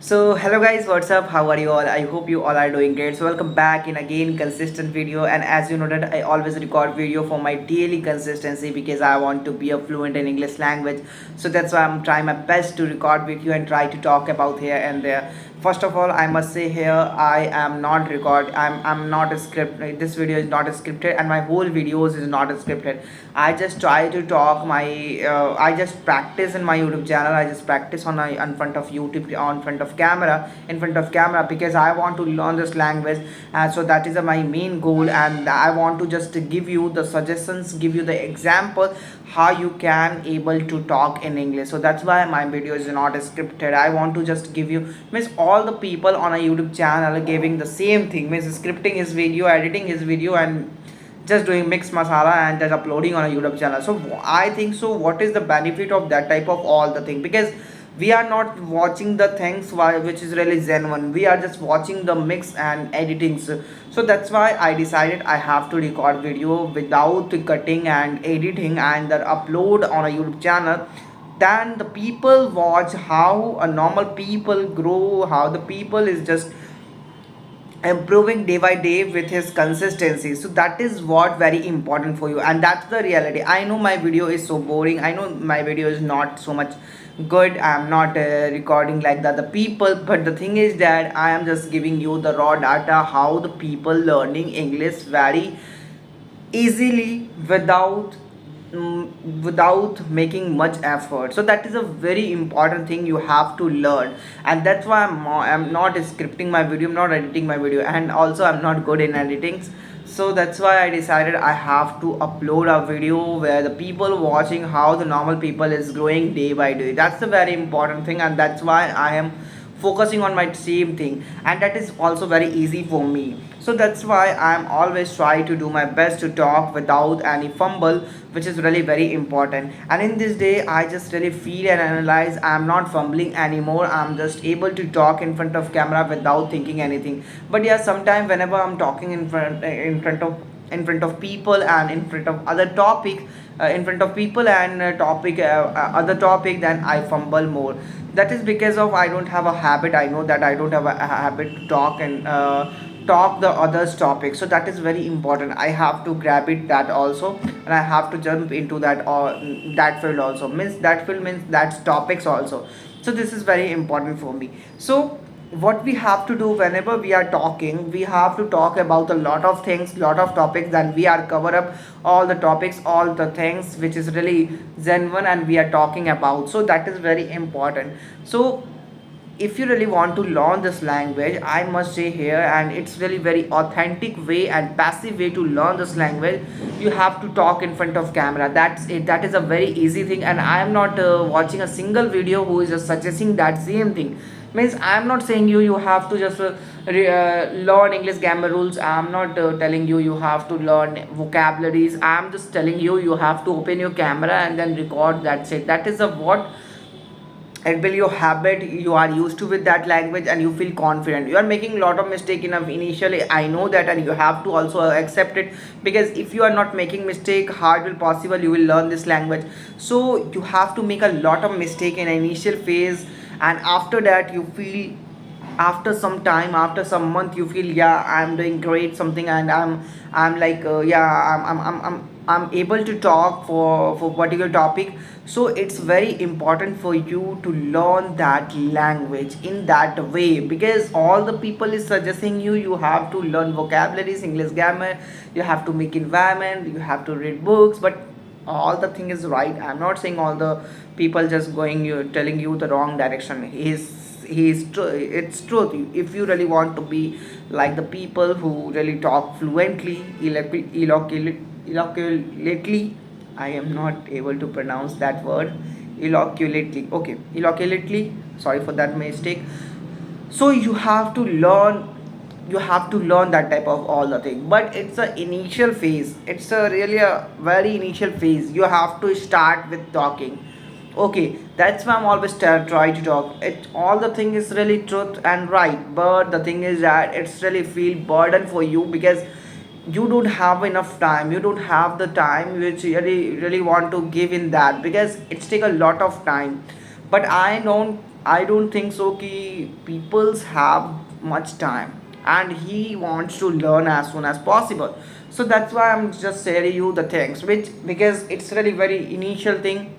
So hello guys, what's up? How are you all? I hope you all are doing great. So welcome back in again consistent video, and as you know that I always record video for my daily consistency because I want to be a fluent in English language. So that's why I'm trying my best to record with you and try to talk about here and there. First of all, I must say here I am not record. I'm not a script. This video is not scripted, and my whole videos is not scripted. I just try to talk my. I just practice in my YouTube channel. I just practice on my in front of YouTube, on front of camera, in front of camera because I want to learn this language, and so that is my main goal. And I want to just give you the suggestions, give you the example how you can able to talk in English. So that's why my video is not scripted. I want to just give you means all the people on a YouTube channel giving the same thing, means scripting his video, editing his video, and just doing mix masala and just uploading on a YouTube channel. So I think so what is the benefit of that type of all the thing, because we are not watching the things which is really genuine. We are just watching the mix and editing. So that's why I decided I have to record video without cutting and editing and then upload on a YouTube channel. Then the people watch how a normal people grow, how the people is just improving day by day with his consistency. So that is what very important for you, and that's the reality. I know my video is so boring, I know my video is not so much good, I'm not recording like the other people, but the thing is that I am just giving you the raw data how the people learning English very easily without making much effort. So that is a very important thing you have to learn, and that's why I'm not scripting my video, I'm not editing my video, and also I'm not good in editing. So that's why I decided I have to upload a video where the people watching how the normal people is growing day by day. That's the very important thing, and that's why I am focusing on my same thing, and that is also very easy for me. So that's why I'm always try to do my best to talk without any fumble, which is really very important. And in this day I just really feel and analyze I'm not fumbling anymore, I'm just able to talk in front of camera without thinking anything. But yeah, sometimes whenever I'm talking in front of people and in front of other topic, in front of people and topic other topic, then I fumble more. That is because of I don't have a habit. I know that I don't have a habit to talk and talk the others topic. So that is very important. I have to grab it that also, and I have to jump into that, or that field also, means that field means that topics also. So this is very important for me. So what we have to do whenever we are talking, we have to talk about a lot of things, lot of topics, then we are cover up all the topics, all the things which is really genuine and we are talking about. So that is very important. So if you really want to learn this language, I must say here, and it's really very authentic way and passive way to learn this language, you have to talk in front of camera. That's it, that is a very easy thing, and I am not watching a single video who is just suggesting that same thing. Means I'm not saying you have to just learn English grammar rules. I'm not telling you have to learn vocabularies. I'm just telling you have to open your camera and then record. That's it. That is a what it will your habit, you are used to with that language and you feel confident. You are making a lot of mistake in initially, I know that, and you have to also accept it, because if you are not making mistake, how it will possible you will learn this language. So you have to make a lot of mistake in initial phase, and after that you feel, after some time, after some month, you feel yeah, I'm doing great something, and I'm like yeah, I'm able to talk for particular topic. So it's very important for you to learn that language in that way, because all the people is suggesting you have to learn vocabularies, English grammar, you have to make environment, you have to read books. But all the thing is right, I'm not saying all the people just going you telling you the wrong direction. He's true, it's truth. If you really want to be like the people who really talk fluently, eloquently, I am not able to pronounce that word, eloquently, okay, eloquently, sorry for that mistake. So you have to learn that type of all the thing, but it's a initial phase, it's a really a very initial phase. You have to start with talking. Okay, that's why I'm always try to talk it. All the thing is really truth and right, but the thing is that it's really feel burden for you, because you don't have enough time, you don't have the time which you really want to give in that, because it's take a lot of time. But I don't, I don't think so ki peoples have much time, and he wants to learn as soon as possible. So that's why I'm just sharing you the things which, because it's really very initial thing.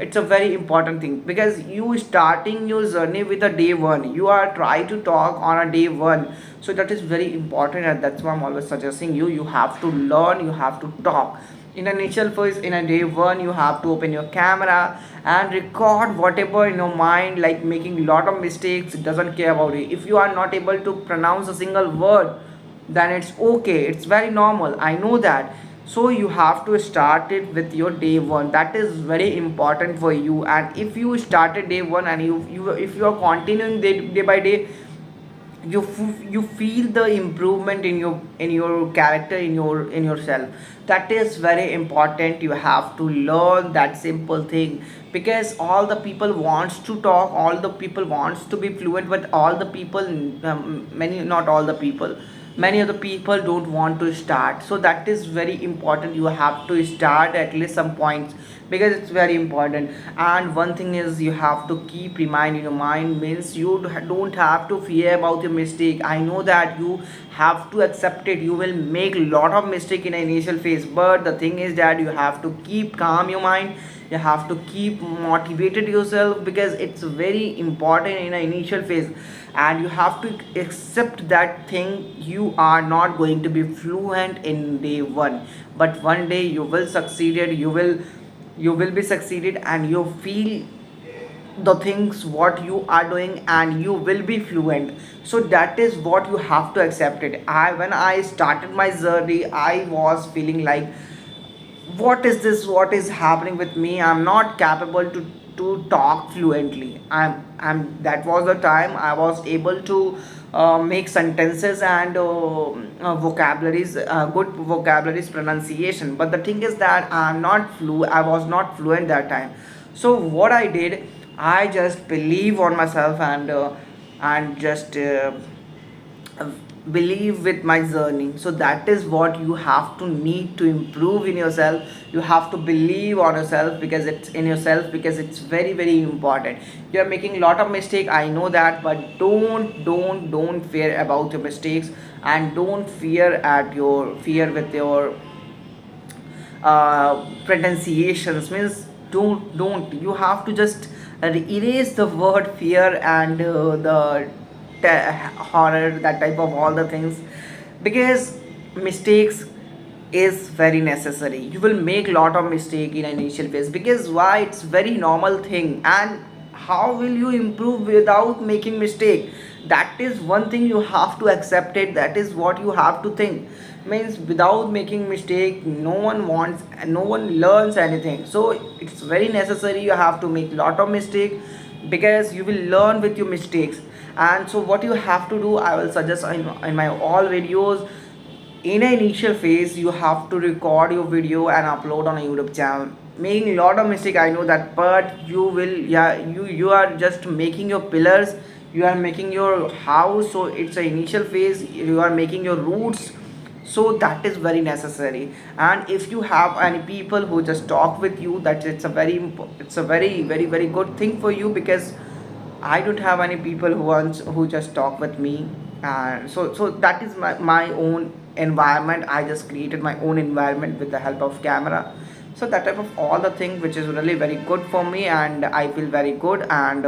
It's a very important thing because you starting your journey with a day one, you are try to talk on a day one. So that is very important, and that's why I'm always suggesting you, you have to learn, you have to talk. In initial phase, in a day one, you have to open your camera and record whatever in your mind, like making lot of mistakes, it doesn't care about it. If you are not able to pronounce a single word, then it's okay, it's very normal, I know that. So you have to start it with your day one, that is very important for you. And if you started day one and you if you are continuing day by day, you feel the improvement in your character, in yourself. That is very important, you have to learn that simple thing. Because all the people wants to talk, all the people wants to be fluent, but all the people, many, not all the people, many of the people don't want to start. So that is very important, you have to start at least some points, because it's very important. And one thing is, you have to keep remind in your mind, means you don't have to fear about your mistake. I know that you have to accept it, you will make a lot of mistake in the initial phase, but the thing is that you have to keep calm your mind, you have to keep motivated yourself, because it's very important in an initial phase. And you have to accept that thing, you are not going to be fluent in day one, but one day you will succeed, you will be succeeded, and you feel the things what you are doing, and you will be fluent. So that is what you have to accept it. I When I started my journey, I was feeling like, what is this, what is happening with me, I'm not capable to talk fluently. I'm That was the time I was able to make sentences and vocabularies, good vocabularies pronunciation. But the thing is that I was not fluent that time. So what I did, I just believe on myself, and just believe with my journey. So that is what you have to need to improve in yourself. You have to believe on yourself, because it's in yourself, because it's very very important. You are making a lot of mistake, I know that, but don't fear about your mistakes, and don't fear at your fear with your pronunciations. Means don't you have to just erase the word fear and the horror, that type of all the things. Because mistakes is very necessary, you will make lot of mistake in initial phase, because why, it's very normal thing. And how will you improve without making mistake? That is one thing you have to accept it, that is what you have to think. Means without making mistake, no one wants, no one learns anything. So it's very necessary, you have to make lot of mistake, because you will learn with your mistakes. And so what you have to do, I will suggest in my all videos, in an initial phase you have to record your video and upload on a YouTube channel. Making a lot of mistake, I know that, but you will, yeah, you are just making your pillars, you are making your house. So it's an initial phase, you are making your roots. So that is very necessary. And if you have any people who just talk with you, that it's a it's a very very very good thing for you. Because I don't have any people who just talk with me. And so that is my own environment. I just created my own environment with the help of camera. So that type of all the thing which is really very good for me, and I feel very good. And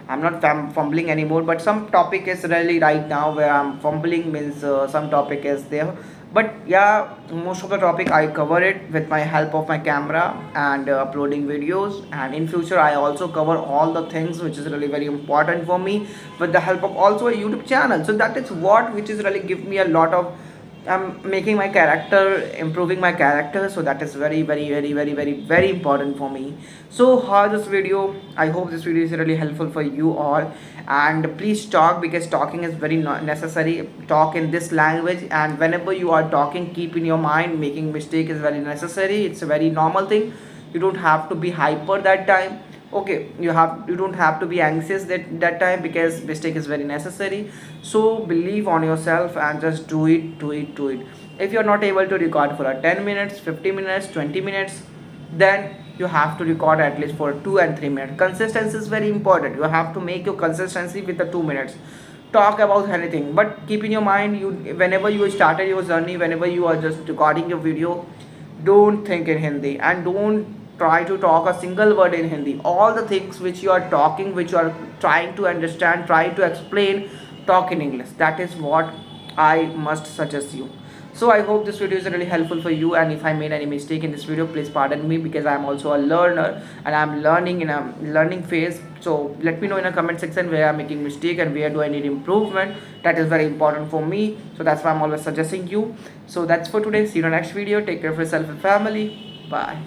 I'm not fumbling anymore, but some topic is really right now where I'm fumbling, means some topic is there. But yeah, most of the topic I cover it with my help of my camera and uploading videos. And in future I also cover all the things which is really very important for me, with the help of also a YouTube channel. So that is what which is really give me a lot of, I'm making my character, improving my character. So that is very very very very very very important for me. So how this video, I hope this video is really helpful for you all. And please talk, because talking is very necessary. Talk in this language, and whenever you are talking, keep in your mind, making mistake is very necessary, it's a very normal thing. You don't have to be hyper that time. Okay, you don't have to be anxious that time, because mistake is very necessary. So believe on yourself and just do it. If you're not able to record for a 10 minutes, 50 minutes, 20 minutes, then you have to record at least for 2 and 3 minutes. Consistency is very important. You have to make your consistency with the 2 minutes. Talk about anything, but keep in your mind, you whenever you started your journey, whenever you are just recording your video, don't think in Hindi and don't try to talk a single word in Hindi. All the things which you are talking, which you are trying to understand, try to explain, talk in English. That is what I must suggest you. So I hope this video is really helpful for you, and if I made any mistake in this video, please pardon me, because I am also a learner and I am learning in a learning phase. So let me know in a comment section where I am making mistake and where do I need improvement. That is very important for me. So that's why I'm always suggesting you. So that's for today. See you in the next video. Take care of yourself and family. Bye.